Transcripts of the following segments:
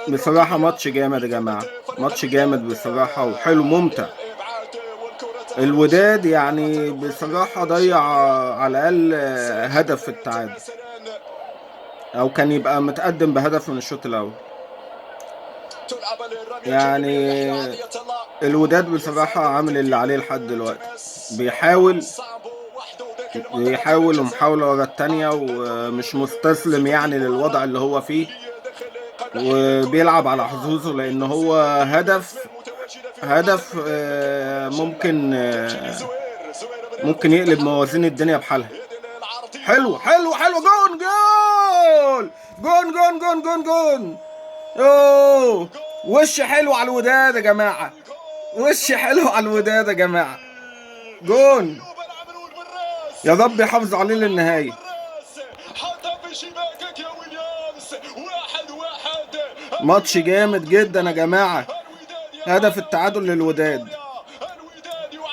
بصراحة ماتش جامد يا جماعة، ماتش جامد بصراحة وحلو ممتع. الوداد يعني بصراحة ضيع على الأقل هدف في التعادل، أو كان يبقى متقدم بهدف من الشوط الأول. يعني الوداد بصراحة عامل اللي عليه لحد دلوقتي، بيحاول ومحاولة ورا التانية، ومش مستسلم يعني للوضع اللي هو فيه، وبيلعب على حظوظه، لأن هو هدف ممكن يقلب موازين الدنيا بحالها. حلو حلو حلو، جون جون جون جون جون جون جون. اوه، وش حلو على الوداد يا جماعة، وش حلو على الوداد يا جماعة. جون، يا رب يحافظ عليه للنهاية. ماتش جامد جدا يا جماعة، هدف التعادل للوداد.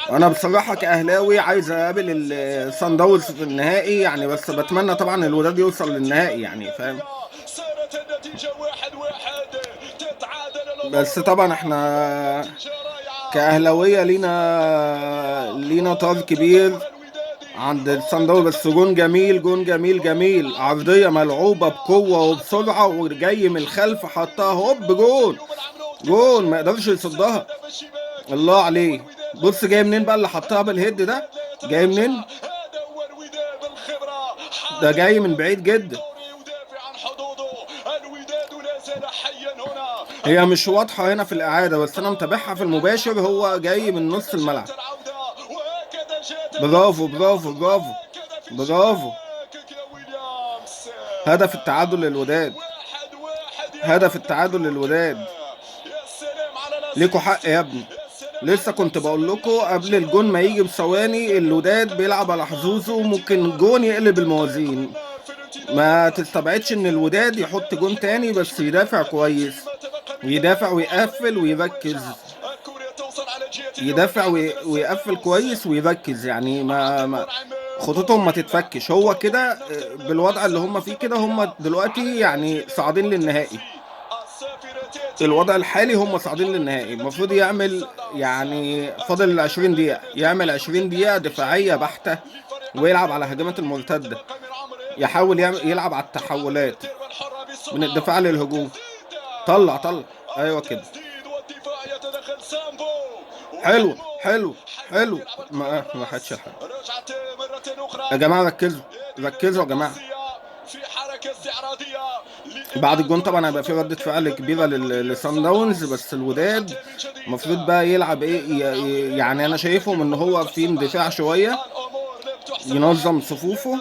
انا بصراحة كأهلاوي عايز اقابل الصن داونز في النهائي يعني، بس بتمنى طبعا الوداد يوصل للنهائي يعني، فاهم. بس طبعا احنا كأهلاوية لينا طار كبير عند الصن داونز. بس جون جميل، جون جميل جميل، عرضية ملعوبة بقوة وبسرعة، وجاي من الخلف حطها هوب، جون جون ما يقدرش يصدها. الله عليه، بص جاي منين بقى اللي حطها بالهيد ده، جاي منين؟ ده جاي من بعيد جدا. هي مش واضحة هنا في الإعادة، بس أنا متابعها في المباشر، هو جاي من نص الملعب. برافو برافو برافو برافو. هدف التعادل للوداد، هدف التعادل للوداد. ليكوا حق يا ابني، لسه كنت بقول لكم قبل الجون ما يجي بثواني، الوداد بيلعب على حظوظه، ممكن الجون يقلب الموازين. ما تستبعدش ان الوداد يحط جون تاني، بس يدافع كويس، يدافع ويقفل ويركز، يدافع ويقفل كويس ويركز يعني، ما خطوطهم ما تتفكش. هو كده بالوضع اللي هم فيه كده، هم دلوقتي يعني صاعدين للنهائي. الوضع الحالي هم صاعدين للنهائي، المفروض يعمل يعني فاضل 20 دقيقة، يعمل 20 دقيقة دفاعية بحتة، ويلعب على هجمات المرتدة، يحاول يلعب على التحولات من الدفاع للهجوم. طلع طلع، ايوه كده. حلو حلو حلو، ما حدش الحق. يا جماعة ركزوا، ركزوا يا جماعة. بعد الجون طبعا هيبقى في ردة فعل كبيرة للصن داونز، بس الوداد المفروض بقى يلعب ايه يعني. انا شايفهم ان هو في اندفاع شوية، ينظم صفوفه،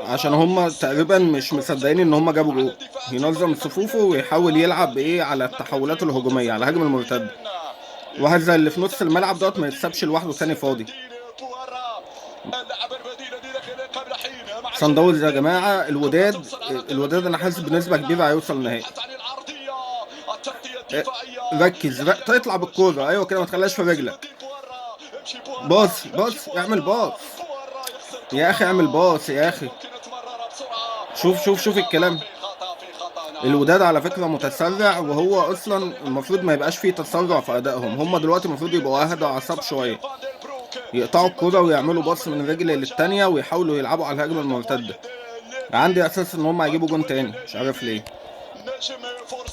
عشان هم تقريبا مش مصدقين ان هم جابوا جول. ينظم صفوفه ويحاول يلعب ايه على التحولات الهجومية، على الهجمة المرتدة، وهذا اللي في نص الملعب دوت ما يتسابش لوحده تاني فاضي. صن داونز يا جماعه، الوداد انا حاسس بنسبه كبيره هيوصل النهائي. ركز تطلع بالكوره، ايوه كده، ما تخليهاش في رجلك. باص باص، اعمل باص يا اخي، اعمل باص يا اخي. شوف شوف شوف الكلام. الوداد على فكره متسرع، وهو اصلا المفروض ما يبقاش فيه تسرع في ادائهم. هم دلوقتي المفروض يبقوا اهدى اعصاب شويه، يقطعوا الكوره ويعملوا باص من رجل للتانيه، ويحاولوا يلعبوا على الهجمه المرتده. عندي احساس ان هم هيجيبوا جون تاني، مش عارف ليه.